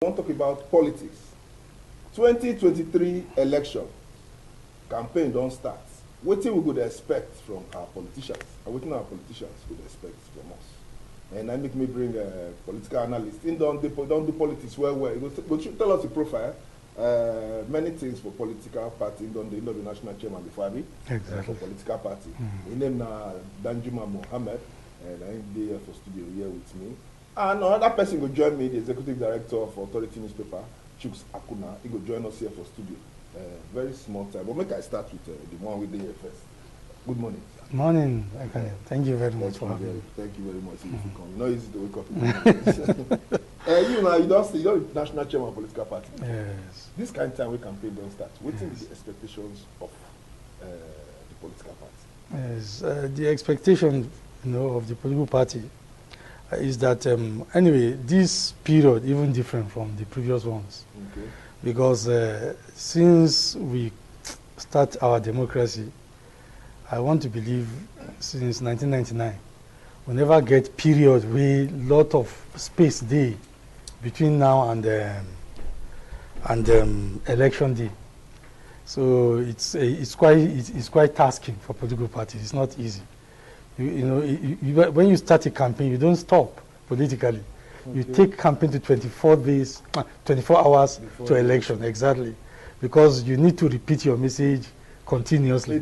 I want to talk about politics. 2023 election campaign don't start. What we would expect from our politicians, and what our politicians would expect from us. And I make me bring a political analyst in, don't do politics well. But you tell us the profile. Many things for political party. Don't the national chairman before I be exactly. For political party. His name na DANJUMA MUHHAMED, and I'm there for studio here with me. And another person will join me, the executive director of Authority newspaper, CHUKS AKUNA. He will join us here for studio. Very small time. But make I start with the one with the here first. Good morning. Good morning, Ekanem. Thank you very much for having me. Thank you very much. It's not easy to wake up. You don't national chairman of political party. Yes. This kind of time we campaign don't start. What are the expectations of the political party? Yes, the expectation, of the political party is that anyway, this period even different from the previous ones, Okay. because since we start our democracy, I want to believe since 1999, we never get period with lot of space day between now and election day. So it's quite tasking for political parties. It's not easy. When you start a campaign, you don't stop politically. Okay. You take campaign to 24 days, 24 hours before to election, exactly, because you need to repeat your message continuously,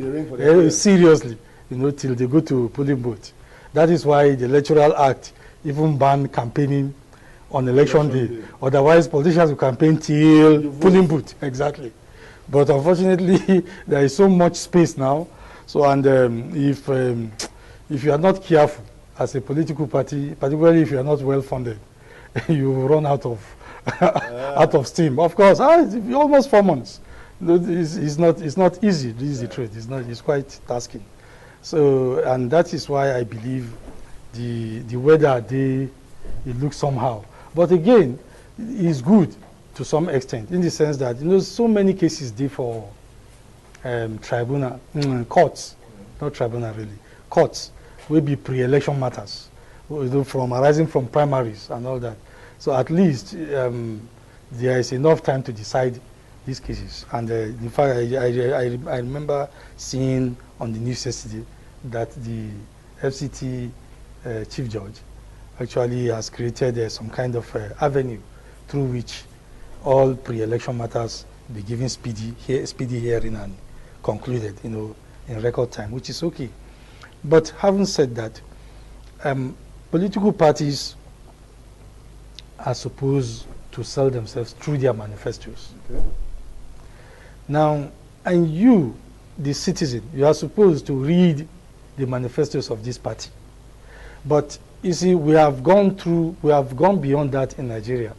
seriously, till they go to polling booth. That is why the Electoral Act even banned campaigning on election day. Otherwise, politicians will campaign till polling booth, exactly. But unfortunately, there is so much space now. So, and if you are not careful as a political party, particularly if you are not well funded, you will run out of steam. Of course, it's almost 4 months. It's not easy. This is the truth. It's quite tasking. So, and that is why I believe the weather day, it looks somehow. But again, it's good to some extent, in the sense that so many cases there for tribunal courts, not tribunal really, courts will be pre-election matters, from arising from primaries and all that. So at least there is enough time to decide these cases. And in fact, I remember seeing on the news yesterday that the FCT chief judge actually has created some kind of avenue through which all pre-election matters be given speedy hearing and concluded, in record time, which is okay. But having said that, political parties are supposed to sell themselves through their manifestos. Okay. Now, and you, the citizen, you are supposed to read the manifestos of this party. But you see, we have gone beyond that in Nigeria.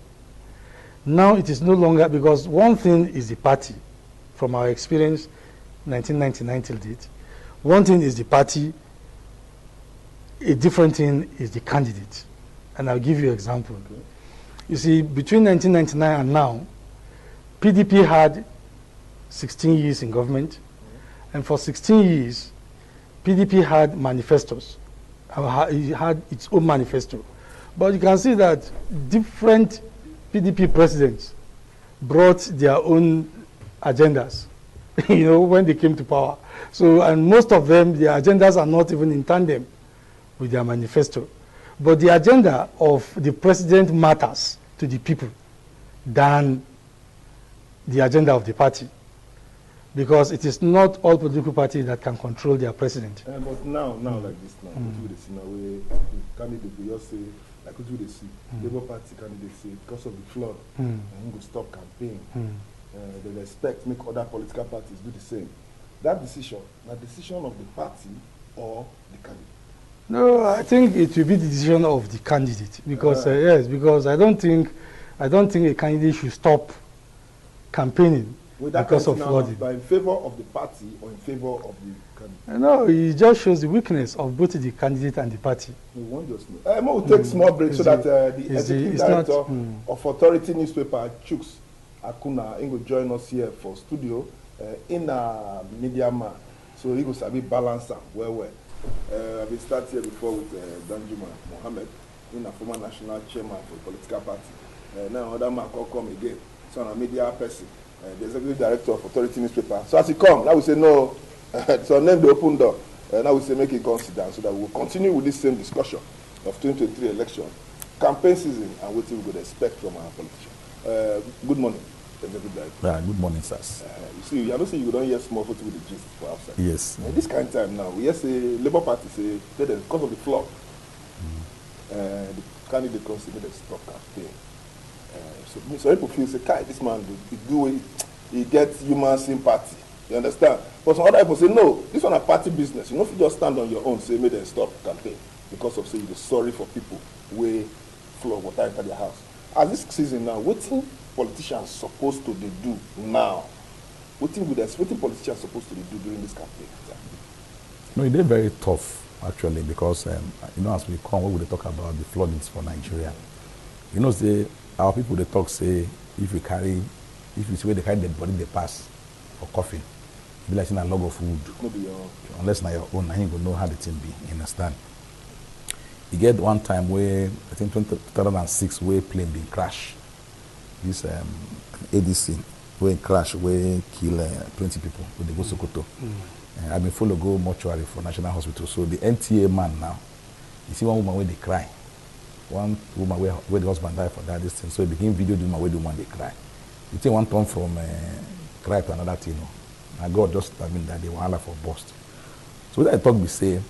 Now it is no longer, because one thing is the party, from our experience, 1999 till date. One thing is the party, a different thing is the candidate. And I'll give you an example. Okay. You see, between 1999 and now, PDP had 16 years in government, and for 16 years, PDP had manifestos. It had its own manifesto. But you can see that different PDP presidents brought their own agendas, when they came to power. So, and most of them, their agendas are not even in tandem with their manifesto. But the agenda of the president matters to the people than the agenda of the party. Because it is not all political parties that can control their president. But now like this now, what we see now, we candidate we just say, like what we see, Labour Party candidates say because of the flood, and he will stop campaign. They expect make other political parties do the same. That decision of the party or the candidate? No, I think it will be the decision of the candidate, because yes, because I don't think a candidate should stop campaigning because of flooding. But in favor of the party or in favor of the candidate? No, it just shows the weakness of both the candidate and the party. We'll take small break so that the executive director of Authority newspaper, CHUKS AKUNA, will join us here for studio in a media man. So he will be balanced well. We started here before with DANJUMA MUHHAMED, a former national chairman for the political party. Now other man come again. So I'm a media person, the executive director of Authority newspaper. So as he come, now we say no. So name the open door. Now we say make it consider so that we will continue with this same discussion of 2023 election, campaign season, and what we would expect from our politicians. Good morning, executive director. Good morning, sirs. You see, I don't say you don't hear small photo with the gist for outside. Yes. This kind of time now, we hear say Labour Party say because of the flop, the candidate consider the stop campaign. So people feel say, "Kai, this man he gets human sympathy." You understand? But some other people say, "No, this one a party business. You know, if you just stand on your own, say make them stop campaign because of say you're sorry for people who flow water into their house." As this season now, what politicians supposed to do now? What politicians supposed to do during this campaign? No, it is very tough actually because you know, as we come, we will talk about the floodings for Nigeria. You know, our people they talk say if you see where they carry the body they pass or coffin, it be like in a log of food. Unless na your own, you go know how the thing be. You understand? You get one time where I think 2006 where plane been crash. This ADC where crash where kill 20 people with the go Sokoto. I've been follow go mortuary for National Hospital. So the NTA man now, you see one woman where they cry. One woman where the husband died for that distance. So he begin video the woman where the woman they cry. You think one turn from cry to another thing, you know. And God just that they were for bust. So what I talk we say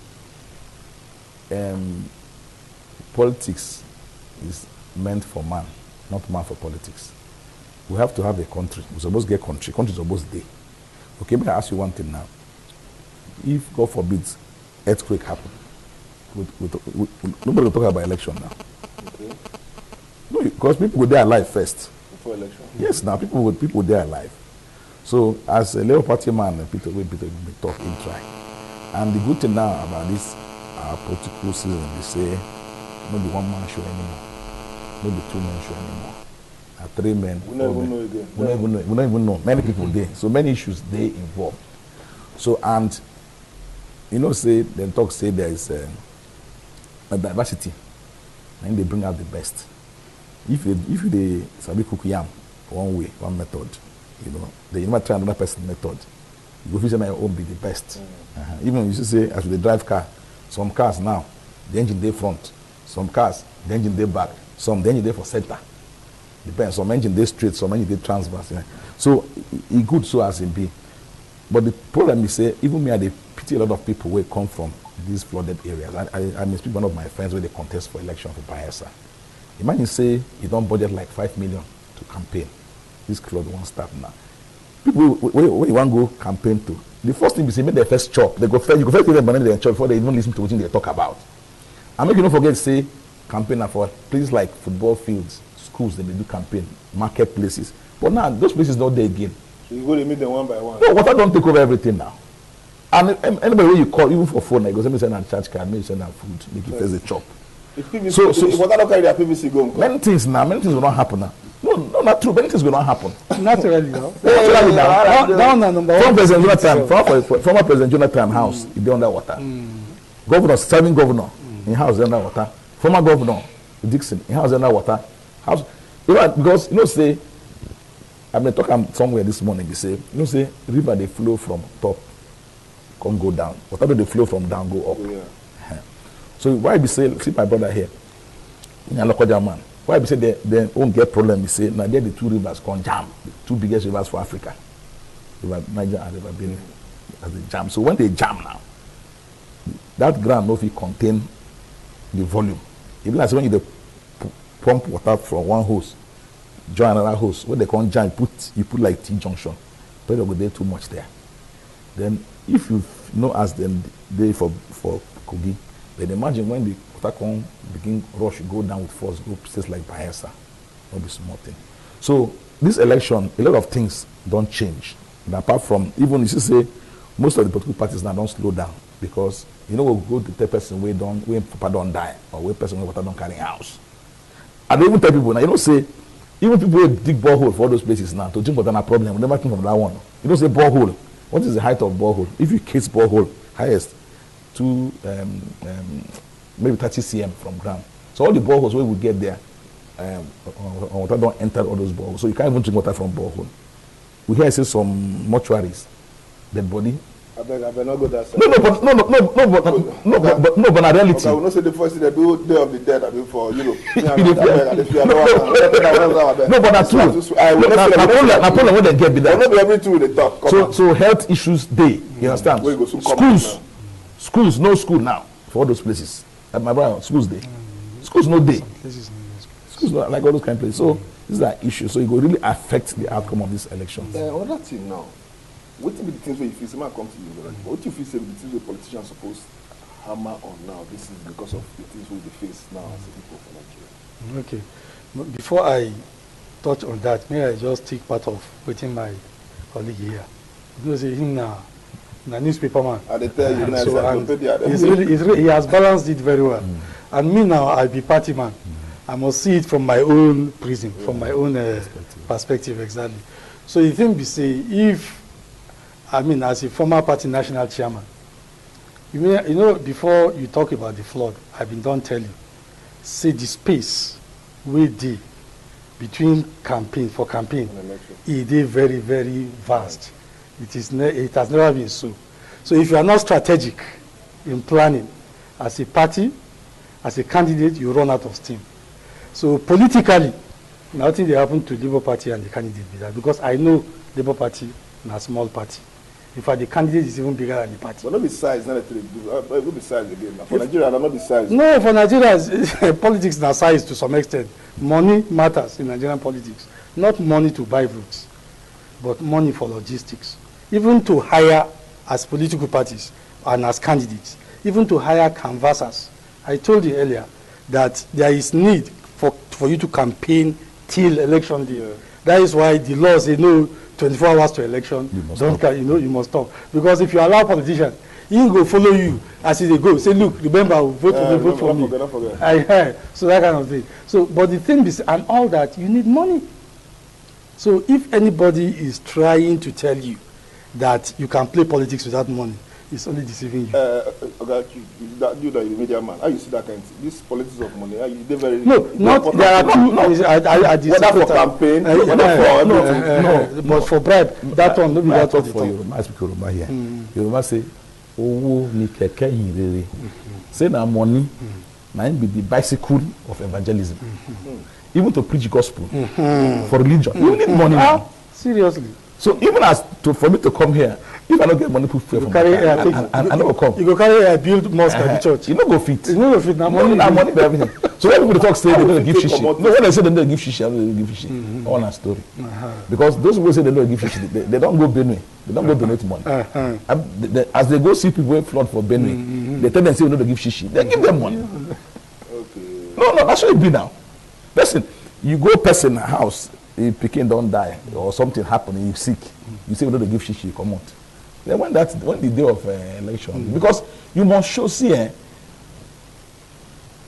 politics is meant for man, not man for politics. We have to have a country. We're supposed to get country. Country is supposed to day. Okay, but I ask you one thing now. If God forbids earthquake happen, nobody will talk about election now. Okay. No, because people go there alive first. Before election. Yes, now people there alive. So as a Labour Party man, Peter will be talking try. And the good thing now about this political season, they say, not be one man show anymore, not be two men show anymore. 3 men. We never know again. We don't even know. Many people there. So many issues they involved. So and you know, say then talk say there is a diversity, and they bring out the best. If they sabi cook yam one way, one method, you know, they might try another person's method. You go visit my own be the best. Even you say as they drive car, some cars now the engine they front, some cars the engine they back, some the engine they for center. Depends. Some engine they straight, some engine they transverse. Yeah. So it good so as it be. But the problem is say even me I dey pity a lot of people who come from these flooded areas. I may speak one of my friends where they contest for election for Bayelsa. Imagine say you don't budget like 5 million to campaign. This flood won't start now. People when you want to go campaign to, the first thing is say make their first chop. You go first give them money their chop before they even listen to what they talk about. And make you don't forget say campaign for places like football fields, schools, they do campaign, marketplaces. But now those places not there again. So you go to meet them one by one. No, water don't take over everything now. And anybody when you call, even for phone, I go send a charge card, maybe send a food, make you first the chop. If water don't carry their PVC go. Many things will not happen now. No, not true. Many things will not happen. Naturally, no. Naturally now. Down on number Former President Jonathan house, he be underwater. Governor, serving governor, in house underwater. Former governor, Dixon, in house underwater. House, because say, I've been talking somewhere this morning. They say, say river they flow from top, come go down. Whatever they flow from down go up. Yeah. So why be say, see my brother here, in a local man. Why be say they won't get problem? You say now there the two rivers come jam, the two biggest rivers for Africa, River Niger and River Benue, as they jam. So when they jam now, that ground no fit contain the volume. Even like when you pump water from one hose, join another hose, when they come jam, you put like T junction, but you go there too much there. Then if you know as them they for Kogi, then imagine when the water come begin rush, go down with force, go places like Bayelsa, not be small thing. So this election, a lot of things don't change. And apart from even you say most of the political parties now don't slow down because we'll go to the person when Papa don't die or when person when water don't carry house. And they even tell people now, say even people who dig borehole for all those places now to drink water na problem. We never think from that one. Say borehole. What is the height of borehole? If you case borehole, highest maybe 30 cm from ground. So all the boreholes we would get there, water don't enter all those boreholes. So you can't even drink water from borehole. We hear say some mortuaries, dead body. I beg not go that side. No, but na reality. Okay, we not say the first thing they do Day of the Dead. I mean for Europe. No, but that's true. Napoleon when they get be that. Not be everything they talk. So health issues dey. You understand? Schools, no school now for all those places. At my brother, schools dey. Schools no dey. Schools not like all those kind of places. So these are issues. So it will really affect the outcome of this election. Another thing now. What will be the things where you feel, somebody come to you, but what do you feel say the things where politicians supposed to hammer on now? This is because of the things we face now as a people for Nigeria. Okay. Before I touch on that, may I just take part of waiting my colleague here. Because him now, the newspaper man. I tell you, so, he has balanced it very well. And me now, I be party man. I must see it from my own prism, from my own perspective, exactly. So the thing be say, if I mean, as a former party national chairman, you know, before you talk about the flood, I've been done tell you, say the space we did between campaign, it is very, very vast. It has never been so. So if you are not strategic in planning, as a party, as a candidate, you run out of steam. So politically, nothing they happen to Labour Party and the candidate be that, because I know Labour Party is a small party. In fact, the candidate is even bigger than the party. But not be size, not a be size again. For Nigeria, not be size. No, for Nigeria, politics is not size to some extent. Money matters in Nigerian politics. Not money to buy votes, but money for logistics. Even to hire as political parties and as candidates, even to hire canvassers. I told you earlier that there is need for you to campaign till election day. Yeah. That is why the law say no 24 hours to election, you must talk. Because if you allow politicians, he will follow you as they go. Say, look, remember, vote for me, vote for me. Don't forget. So that kind of thing. So, but the thing is, and all that, you need money. So if anybody is trying to tell you that you can play politics without money, it's only deceiving you. You the media man, how you see that kind of thing? This politics of money, they very... No, not, there are two... Whether for campaign, whether for everything. No, but for bribe, that one, no be that one. For Yoruba, I speak Yoruba here. Yoruba say, owo ni keke hinrere. Say na money, na be the bicycle of evangelism. Even to preach gospel, for religion, you need money now. Seriously. So even for me to come here, if I don't get money, put fear from I never come. You go carry build mosque at the church. You don't go fit. You don't go fit. Now money for everything. So when people talk say they don't give shishi. No, when they say they don't give shishi, I don't give shishi. All that story. Because those people say they don't give shishi, they don't go Benue. They don't go donate money. As they go see people who flood for Benue, they tell them say we don't give shishi. They give them money. Okay. No, that's what it be now. Listen, you go person house, the pikin don't die or something happen and you sick, you say we don't give shishi, come out. Then when the day of election, because you must show,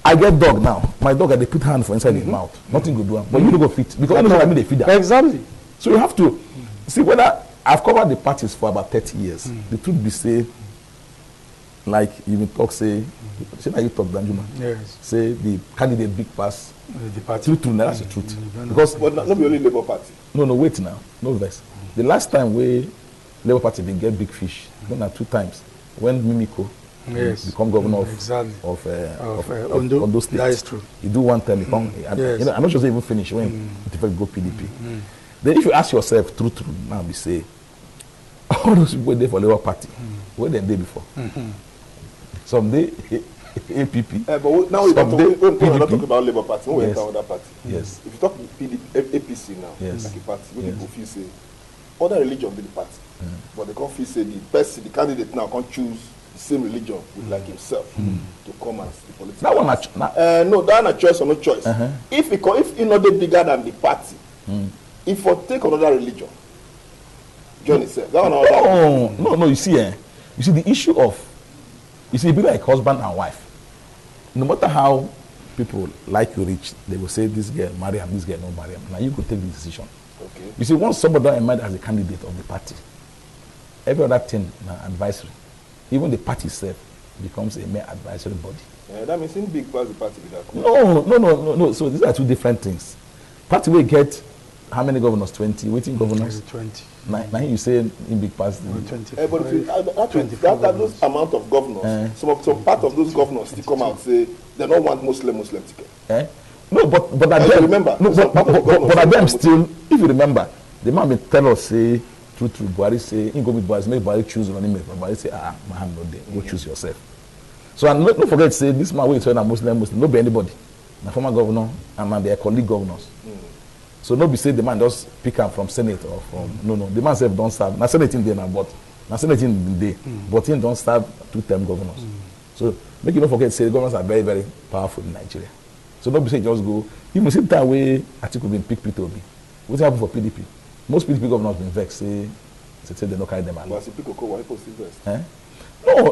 I get dog now. My dog, they put hand for inside his mouth. Nothing good do him. But you don't go fit. Because I mean they feed that. Exactly. So you have to see whether I've covered the parties for about 30 years. The truth be say, like you talk, say now you talk Danjuma. Yes. Say the candidate big pass. The party. True, that's the truth. Because but not be only Labour Party. No, wait now. No verse. The last time we Labour Party did get big fish, not 2 times. When Mimiko become governor of Ondo State. That is true. You do one time, I'm not sure they even finish when you go PDP. Then if you ask yourself, true, now we say, all those people there for Labour Party, where they before? Some day APP. But now we're not talking about Labour Party. We enter other party. Yes. If you talk APC now, like a party, when people feel say other religion be the party, but they can't feel say the candidate now can't choose the same religion with like himself to come as the political. That one, no, that a choice or no choice. If he not be bigger than the party, if for take another religion, join itself. That one. No. You see, the issue of it be like husband and wife. No matter how people like you rich, they will say this girl marry him, this girl no marry him. Now you could take the decision. Okay. You see, once somebody don't emerge as a candidate of the party, every other thing now advisory. Even the party itself becomes a mere advisory body. That means in big past the party with that. No. So these are two different things. Party will get how many governors? 20. Waiting governors? 20. Now you say in big past. 20. But those amount of governors, some part of those governors still come out say they don't want Muslim ticket. No, but at them, remember. No, but at them still, if you remember, the man will tell us say true, Buhari say, in go with Buhari, make Buhari choose running mate. Buhari say, my hand not there, go choose yourself. So and don't forget say this man will turn a Muslim, no be anybody. The former governor and their colleague governors. So no be say the man just pick him from Senate or from no. The man self don't serve. Now Senate in there now, but now Senate in the day, but he don't serve 2-term governors. So make you don't forget say the governors are very, very powerful in Nigeria. So don't be say just go. You must see that way Atiku been pick P2B. What's happened for PDP? Most PDP governors been vexed, say they don't carry them along. But people why people still vexed?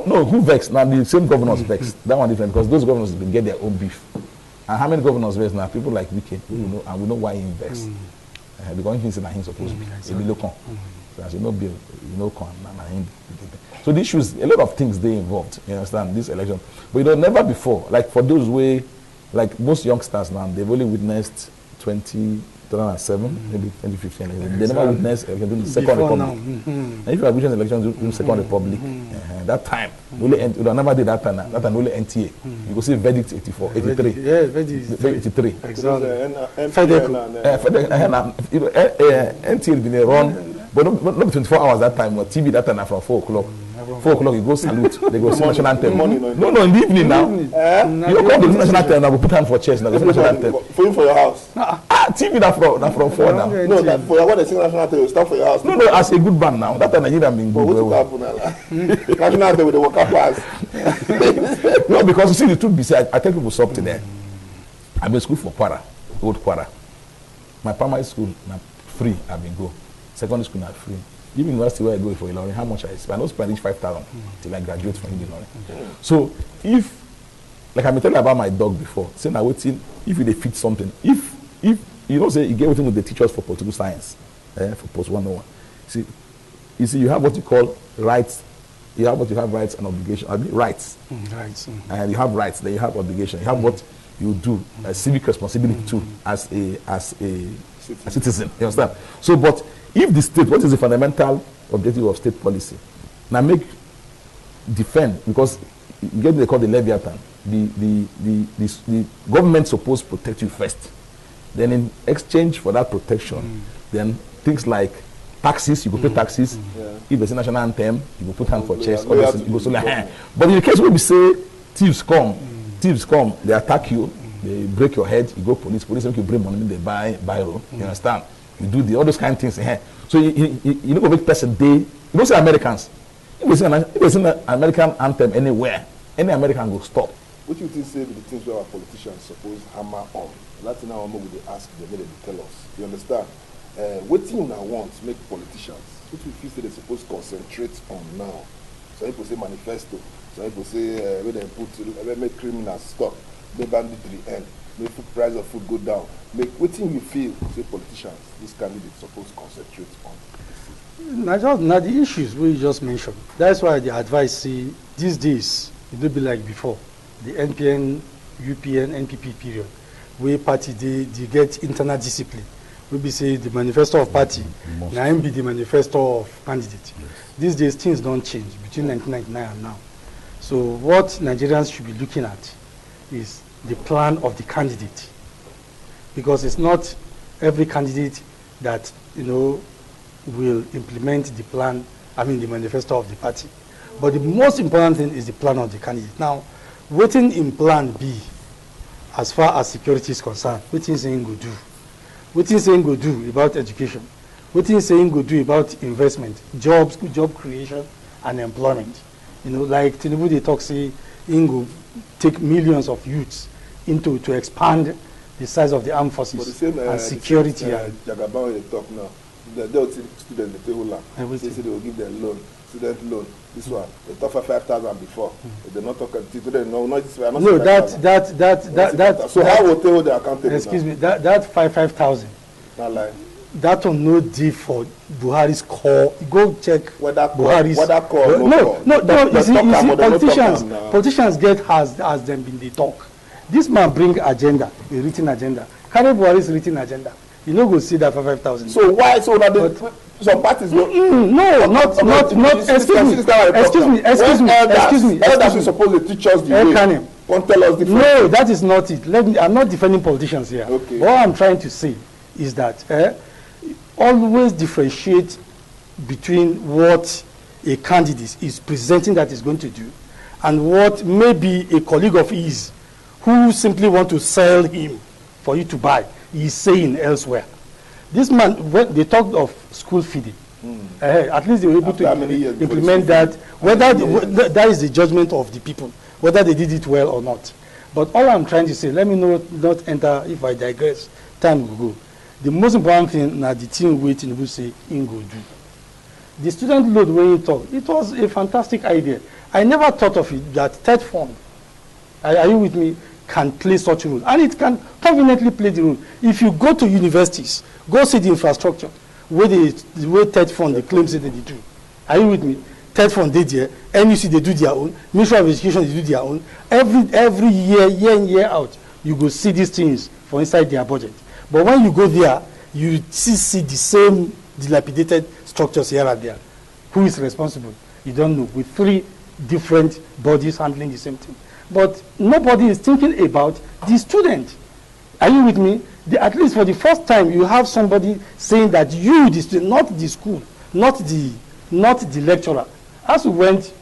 No, who vexed? Now the same governors vexed. That one different because those governors been get their own beef. And how many governors vexed now? People like Wike, who know, and we know why he vexed. Because he said that he's supposed to be local. So as you know, bill, so the issues, a lot of things they involved. You understand this election, but never before. Like for those way. Like most youngsters now, they've only witnessed 2007, maybe 2015. They never witnessed the Second Republic. And if you have witnessed elections in Second Republic, that time, only never did that time. That time only NTA. You go see verdict 84, 83. Yeah, verdict 83. Exactly. NTA been run, but not 24 hours that time. Or TV that time from 4 o'clock. 4 o'clock, you go salute. They go see national anthem. No, in the evening now. You come to the national anthem, I will put hand for chest. Now, national anthem. For you, for your house. TV that from 4 now. No, that for when they sing national anthem, you start for your house. No, as a good band now. That time Nigeria been good. National anthem with the worker pass. No, because you see the truth be said, I tell people something there. I've been school for Kwara, old Kwara. My primary school, now free, I've been go. Secondary school, not free. Even university where I go for Ilorin, how much I spend? I don't spend each 5,000 till I graduate from Ilorin. So if, like I've been telling about my dog before, saying I waiting, if they fit something, if you know say you get waiting with the teachers for political science, for post 101. You see, you have what you call rights. You have rights and obligations. I mean rights. Rights. And you have rights. Then you have obligation. You have what you do, civic responsibility too, as a citizen. You understand? So, but if the state, what is the fundamental objective of state policy? Now defend, because you get what they call the Leviathan. The government supposed to protect you first. Then in exchange for that protection, then things like taxes, you go pay taxes. If there's a national anthem, you go put hand for chest. You go so like, but in the case where we say thieves come, they attack you, they break your head, you go police make you bring money, they buy biro. You understand? You do all those kind of things in here. So you don't go make person day. You don't say Americans. If you see an American anthem anywhere, any American will stop. What do you think say the things where our politicians suppose hammer on? That's now what would they ask them, they tell us. You understand? What thing you now want to make politicians? What do you feel they're supposed to concentrate on now? Some people say manifesto. Some people say when they make criminals stop, make banditry end, make food price of food go down. Make what thing you feel say politicians, these candidates supposed to concentrate on? Now the issues we just mentioned. That's why the advice say these days it will be like before. The NPN, UPN, NPP period, where party they get internal discipline. We be say the manifesto of party, now be the manifesto of candidate. Yes. These days things don't change between 1999 and now. So what Nigerians should be looking at is the plan of the candidate, because it's not every candidate that will implement the plan. I mean the manifesto of the party. But the most important thing is the plan of the candidate. Now, waiting in plan B, as far as security is concerned, what is saying go do? What is saying go do about education? What is saying go do about investment, jobs, job creation, and employment? Like Tinubu they talk say, go take millions of youths to expand the size of the armed forces and security. Jagaban they talk now. They'll see students they pay whole land. They say they will give them loan, student loan. This one they talk for 5,000 before. They not talk until they no this way. No, that. So how will they hold the accountable? Excuse me, that 5,000. Not like. that one no deal for Buhari's core. Go check Buhari's. Politicians get has them been they talk. This man bring agenda, a written agenda. Carry Buhari's written agenda. You know, go see that for 5,000. So why? So that some parties go. Not. Excuse me. Elders are supposed to teach us the way. Won't tell us different. No, that is not it. I'm not defending politicians here. Okay. What I'm trying to say is that always differentiate between what a candidate is presenting that is going to do and what maybe a colleague of his who simply want to sell him for you to buy is saying elsewhere. This man, when they talked of school feeding, at least they were able to implement that. Whether that is the judgment of the people, whether they did it well or not. But all I'm trying to say, let me not enter, if I digress, time will go. The most important thing now the team waiting will say in go do. The student load when you talk, it was a fantastic idea. I never thought of it that third form, are you with me, can play such a role. And it can conveniently play the role. If you go to universities, go see the infrastructure, where third fund they claim that they do. Are you with me? Third fund they there, NUC they do their own, Ministry of Education they do their own. Every year in, year out, you go see these things for inside their budget. But when you go there, you see the same dilapidated structures here and there. Who is responsible? You don't know. With 3 different bodies handling the same thing. But nobody is thinking about the student. Are you with me? At least for the first time, you have somebody saying that you, the student, not the school, not the lecturer. As we went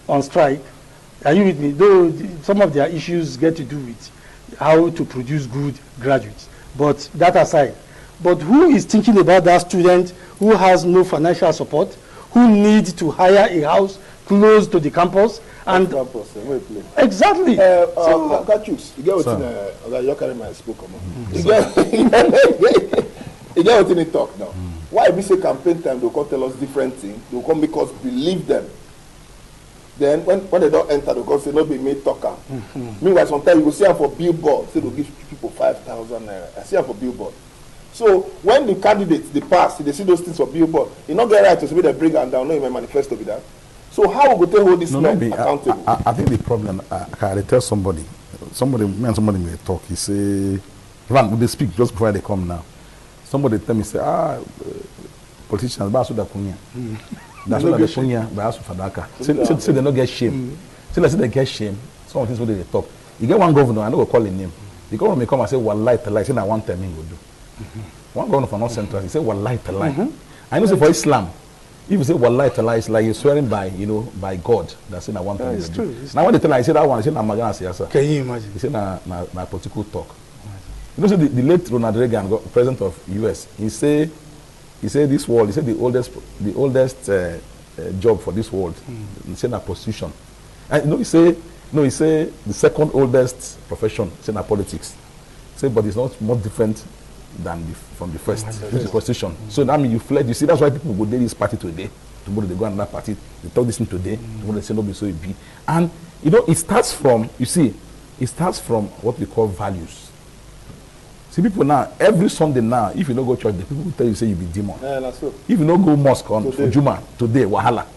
on strike, are you with me? Though some of their issues get to do with how to produce good graduates. But that aside, but who is thinking about that student who has no financial support, who needs to hire a house close to the campus? And exactly. CHUKS, you get what your Ekanem spoke about. You get what in talk now. Why we say campaign time, they'll come tell us different things, they'll come make us believe them. Then when they don't enter, they'll come say no be made talker. Meanwhile, sometimes you will see them for billboard, say they'll give people 5,000 naira. I see them for billboard. So when the candidates they pass, they see those things for billboard, you not get right to say they bring them down, no in my manifesto be that. So how we go hold this man accountable? I think the problem, I tell somebody may talk, he say, when they speak just before they come now, somebody tell me, say, politicians, that's what they're that's what they're punya, that's what Fadaka. Say they don't get shame. Say they get shame. Some of things what they talk. You get one governor, I know we'll call his name. The governor may come and say, wallahi talai, say, I want time he will do. One governor from North Central, he say, wallahi talai. I know say for Islam, if you say wallahi talai, it's like you're swearing by, by God. That's in a one time. It's true. Now when they tell I say that one, I say na magana siyasa. Can you imagine? He say na political talk. You know, so the late Ronald Reagan, president of US, he say this world, he said the oldest job for this world, he said na prostitution. And he say the second oldest profession, he said na politics. He said, but it's not more different than from the first, which is prostitution. So that means you fled. You see, that's why people go to this party today. Tomorrow they go another party. They talk this thing today. Tomorrow they say no be so it be. And it starts from what we call values. See, people now every Sunday now, if you don't go church, the people will tell you say you be demon. Yeah, that's so. If you don't go mosque on Juma today, wahala.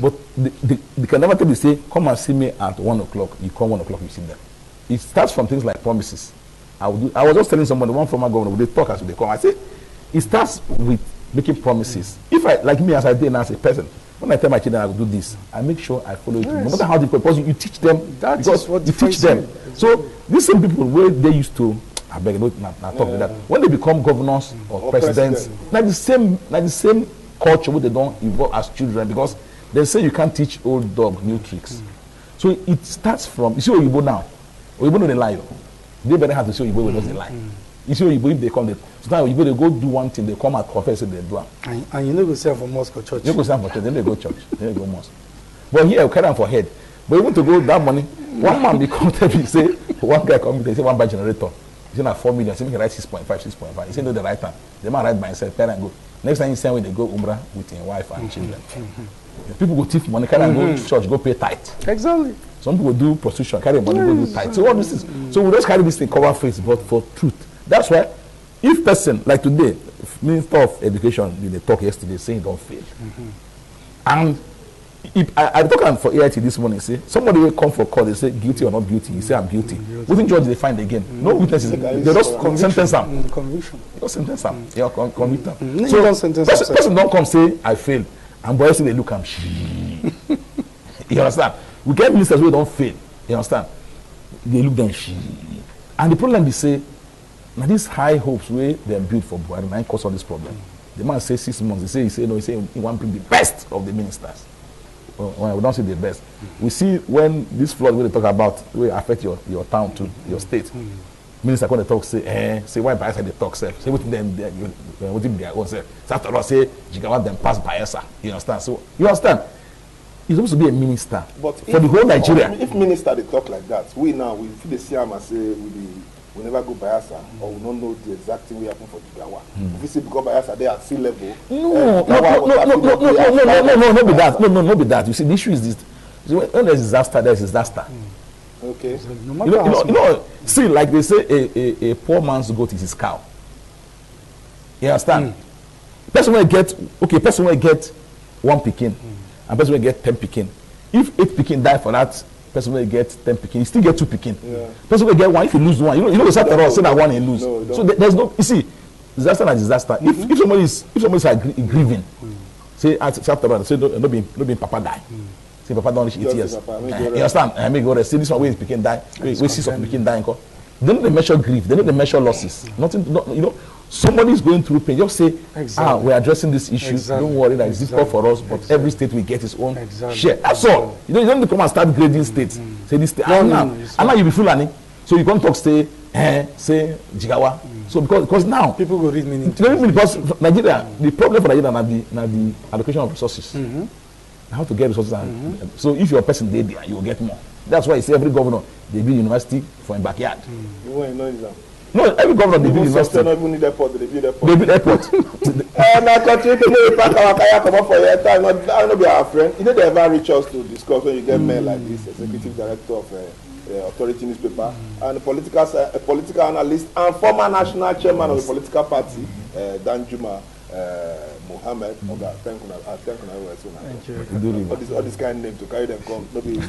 But they can never tell you say come and see me at 1 o'clock. You come 1 o'clock, you see them. It starts from things like promises. I was just telling someone, one former governor, they talk as they come. I say, it starts with making promises. If I, like me as I did now as a person, when I tell my children I will do this, I make sure I follow it. No matter how they propose, you teach them. That is what you teach them. So these same people where they used to, I beg not talk with that. When they become governors or presidents, like the same culture where they don't evolve as children, because they say you can't teach old dog new tricks. So it starts from, you see Oyibo now. Oyibo know they lie. They better have to say Oyibo doesn't lie. You see Oyibo, if they come, so now Oyibo, they go do one thing, they come and confess and they do it. And you know go stand for mosque or church. You go stand for church, then they go church, then they go mosque. But here, you carry them for head. But you want to go that money, one man become tell say, one guy come, they say one buy generator. He say na 4 million, say make you write 6.5. He say no, the right time. The man write by himself, pay and go. Next time he send when they go Umrah with his wife and children. People go thief money, carry and go to church, go pay tithe. Exactly. Some people do prostitution, carry money, go do tithe. So all this is, so we just carry this thing cover face, but for truth. That's why, if person like today, Minister of Education did a talk yesterday saying don't fail. And if I talk for AIT this morning, say somebody will come for court, they say guilty or not guilty, you say I'm guilty. Within judge they find again. No witnesses, they just sentence them. Conviction. Just sentence them. Yeah, convict them. So person don't come say I failed, and boys say they look am. You understand? We get ministers who don't fail. You understand? They look them. And the problem is say, now these high hopes where they built for Buhari, now cause all this problem. The man say 6 months. He say no. He say he want to bring the best of the ministers. Well, we don't say the best. We see when this flood when they talk about will affect your town to your state. Minister when they talk say why Bayelsa they talk self. Say within them within their own self. So after all say Jigawa them pass Bayelsa. You understand? So you understand? He's supposed to be a minister but for the whole Nigeria. If minister they talk like that, we now we feel the same and say we never go Bayelsa or we don't know the exact thing we happen for Jigawa. If we say because Bayelsa they are at sea level. No, be that. No, be that. You see, the issue is this: when there's disaster, there's disaster. Okay. You know, see, like they say, a poor man's goat is his cow. You understand? Person will get one pikin, and person will get 10 pikin. If 8 pikin die for that, person will get 10 pikin. You still get 2 pikin. Yeah. Person will get 1. If you lose 1, you know the after all say that 1 and lose. No, so there's no. You see, disaster and disaster. If somebody is grieving, say after all, say no be Papa die. Say Papa don't reach 8 years. You understand? I make go rest. Say this one where his pikin die. We see some pikin die. They don't measure grief. They don't measure losses. Nothing. You know. Somebody is going through pain. Just say, we're addressing this issue. Don't worry, that it's difficult for us, but every state will get its own share. That's all. You don't come and start grading states. Say this state. And now you be Fulani. So you can't talk, say Jigawa. So because now people go read meaning. Because Nigeria, the problem for Nigeria now the allocation of resources. How to get resources. So if you're a person there, you will get more. That's why you see every governor they build university for in backyard. You want to know that? No, every governor they build university. Not even need airport, they build airport. They build airport. Now continue to know pack our kaya come up for your time. I don't be our friend. You know they ever reach us to discuss when you get men like this, executive director of Authority newspaper and a political analyst and former national chairman of the political party, DANJUMA, MUHHAMED. Thank you. All this kind of name to carry them come. Nobody is